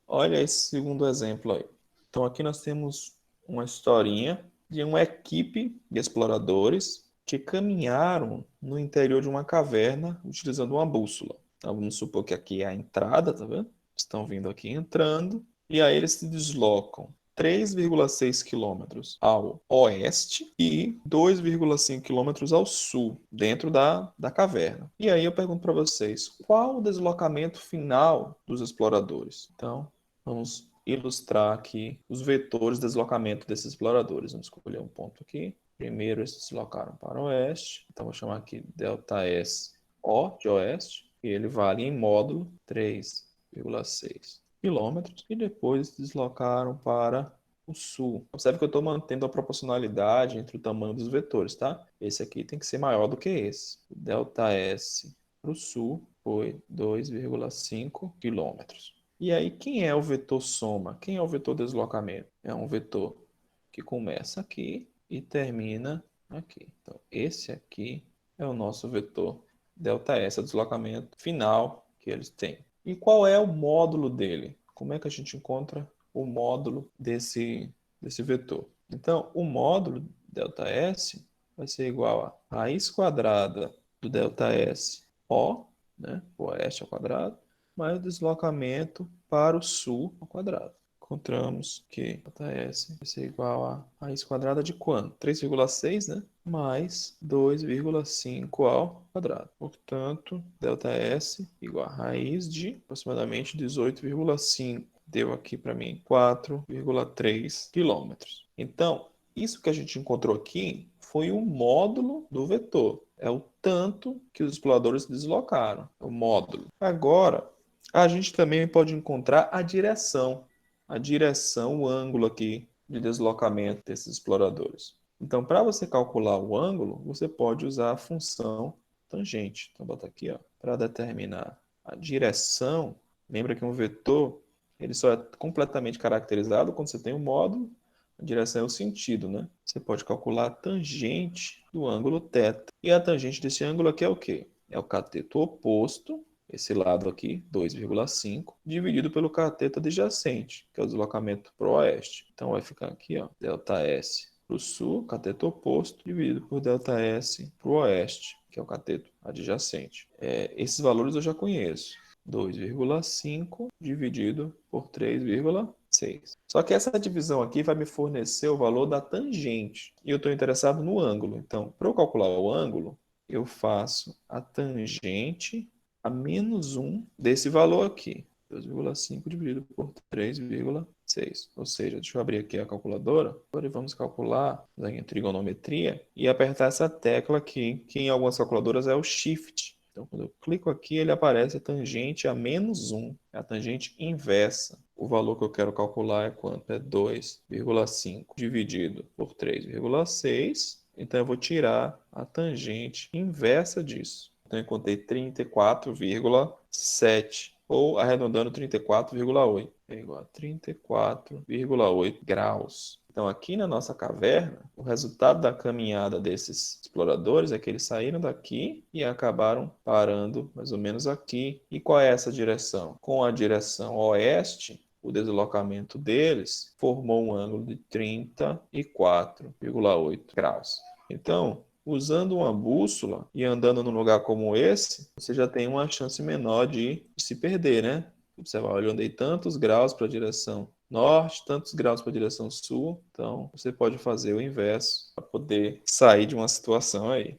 Olha esse segundo exemplo aí. Então aqui nós temos uma historinha de uma equipe de exploradores que caminharam no interior de uma caverna utilizando uma bússola. Então vamos supor que aqui é a entrada, tá vendo? Estão vindo aqui entrando e aí eles se deslocam 3,6 quilômetros ao oeste e 2,5 quilômetros ao sul, dentro da caverna. E aí eu pergunto para vocês, qual o deslocamento final dos exploradores? Então, vamos ilustrar aqui os vetores de deslocamento desses exploradores. Vamos escolher um ponto aqui. Primeiro, eles se deslocaram para o oeste. Então, vou chamar aqui ΔS O de oeste. E ele vale em módulo 3,6 quilômetros. E depois se deslocaram para o sul. Observe que eu estou mantendo a proporcionalidade entre o tamanho dos vetores, tá? Esse aqui tem que ser maior do que esse. O ΔS para o sul foi 2,5 quilômetros. E aí, quem é o vetor soma? Quem é o vetor deslocamento? É um vetor que começa aqui e termina aqui. Então, esse aqui é o nosso vetor ΔS, é o deslocamento final que eles têm. E qual é o módulo dele? Como é que a gente encontra o módulo desse vetor? Então, o módulo ΔS vai ser igual a raiz quadrada do ΔS O, né, o oeste ao quadrado, mais o deslocamento para o sul ao quadrado. Encontramos que ΔS vai ser igual a raiz quadrada de quanto? 3,6, né? Mais 2,5 ao quadrado. Portanto, ΔS igual a raiz de aproximadamente 18,5. Deu aqui para mim 4,3 quilômetros. Então, isso que a gente encontrou aqui foi o módulo do vetor. É o tanto que os exploradores deslocaram. É o módulo. Agora, a gente também pode encontrar a direção. A direção, o ângulo aqui de deslocamento desses exploradores. Então, para você calcular o ângulo, você pode usar a função tangente. Então, bota aqui, ó, para determinar a direção. Lembra que um vetor ele só é completamente caracterizado quando você tem um módulo. A direção é o sentido, né? Você pode calcular a tangente do ângulo θ. E a tangente desse ângulo aqui é o quê? É o cateto oposto, esse lado aqui, 2,5, dividido pelo cateto adjacente, que é o deslocamento para o oeste. Então vai ficar aqui, ó, ΔS para o sul, cateto oposto, dividido por ΔS para o oeste, que é o cateto adjacente. Esses valores eu já conheço. 2,5 dividido por 3,6. Só que essa divisão aqui vai me fornecer o valor da tangente. E eu estou interessado no ângulo. Então, para eu calcular o ângulo, eu faço a tangente a menos 1 desse valor aqui. 2,5 dividido por 3,6. Ou seja, deixa eu abrir aqui a calculadora. Agora vamos calcular em trigonometria e apertar essa tecla aqui, que em algumas calculadoras é o Shift. Então, quando eu clico aqui, ele aparece a tangente a menos 1, é a tangente inversa. O valor que eu quero calcular é quanto? É 2,5 dividido por 3,6. Então, eu vou tirar a tangente inversa disso. Então, eu encontrei 34,7, ou arredondando 34,8. É igual a 34,8 graus. Então, aqui na nossa caverna, o resultado da caminhada desses exploradores é que eles saíram daqui e acabaram parando mais ou menos aqui. E qual é essa direção? Com a direção oeste, o deslocamento deles formou um ângulo de 34,8 graus. Então, usando uma bússola e andando num lugar como esse, você já tem uma chance menor de se perder, né? Você vai, olha, eu andei tantos graus para a direção norte, tantos graus para a direção sul. Então, você pode fazer o inverso para poder sair de uma situação aí.